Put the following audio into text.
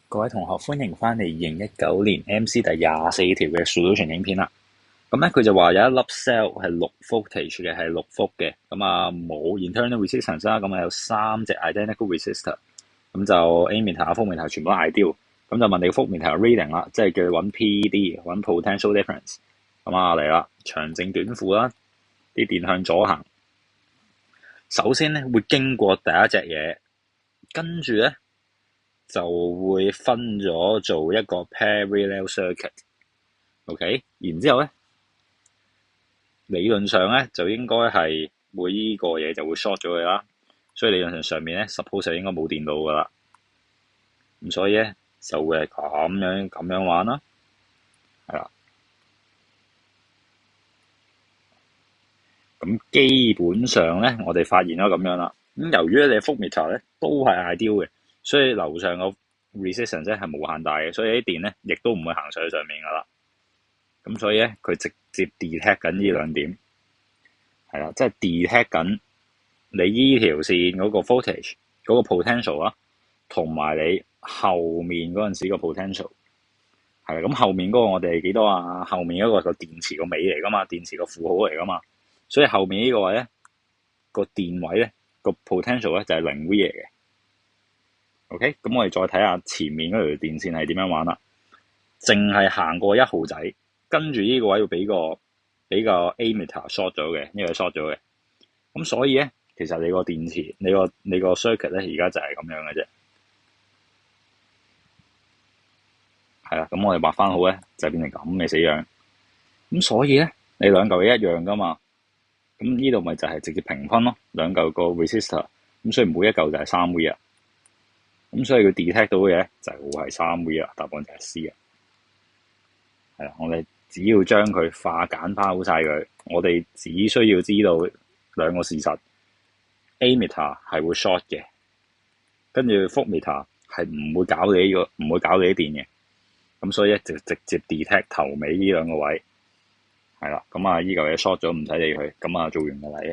各位同學，歡迎翻嚟2019年 MC 第24條嘅 solution 影片啦。咁咧佢就話有一粒 cell 係6 voltage 嘅，係6伏嘅。咁啊冇 internal resistance 啦。咁啊有3隻 identical resistor。咁就 ammeter、voltmeter 全部都 ideal。咁就問你個 voltmeter reading 啦，即係叫你揾 PD，揾 potential difference。咁啊嚟啦，長正短負啦，啲電向左行。首先咧會經過第一隻嘢，跟住咧就會分咗做一個 parallel circuit，OK，然之後咧理論上咧就應該係會依個嘢就會 short 咗佢啦，所以理論上上面咧 suppose 就應該冇電到噶啦，咁所以咧就會係咁樣玩啦，係啦，咁基本上咧我哋發現咗咁樣啦，咁由於你 voltmeter 咧都係 ideal 嘅，所以樓上個 resistance 咧係無限大嘅，所以啲電咧亦都唔會行上去上面噶啦。咁所以咧，佢直接 detect 緊呢兩點，係啦，即係 detect 緊你依條線嗰個 voltage 嗰個 potential 啦，同埋你後面嗰陣時個 potential，係啦。咁後面嗰個我哋係幾多啊？後面嗰個個電池個尾嚟噶嘛，電池個負號嚟噶嘛，所以後面呢個位咧個電位咧個 potential 咧就係0 V 嚟嘅。OK，咁我哋再睇下前面嗰條電線係點樣玩啦，淨係行過1號仔。跟住呢個位要俾個 ammeter short 咗嘅，呢個 short 咗嘅。咁所以咧，其實你個電池，你個 circuit 咧，而家就係咁樣嘅啫。係啦，咁我哋畫翻好咧，就變成咁嘅死樣。咁所以咧，你兩嚿嘢一樣噶嘛。咁呢度咪就係直接平分咯，兩嚿個 resistor。咁所以每一嚿就係3 V 啊。咁所以佢 detect 到嘅嘢就係3 V 啊，答案就係 C 啊。係啦，我哋只要將佢化簡化好晒佢，我哋只需要知道兩個事實 ：ammeter 係會 short 嘅，跟住 voltmeter 係唔會搞你啲電嘅。咁所以咧就直接 detect 頭尾呢兩個位，係啦。咁啊，依嚿嘢 short 咗，唔使理佢。咁啊，做完個例。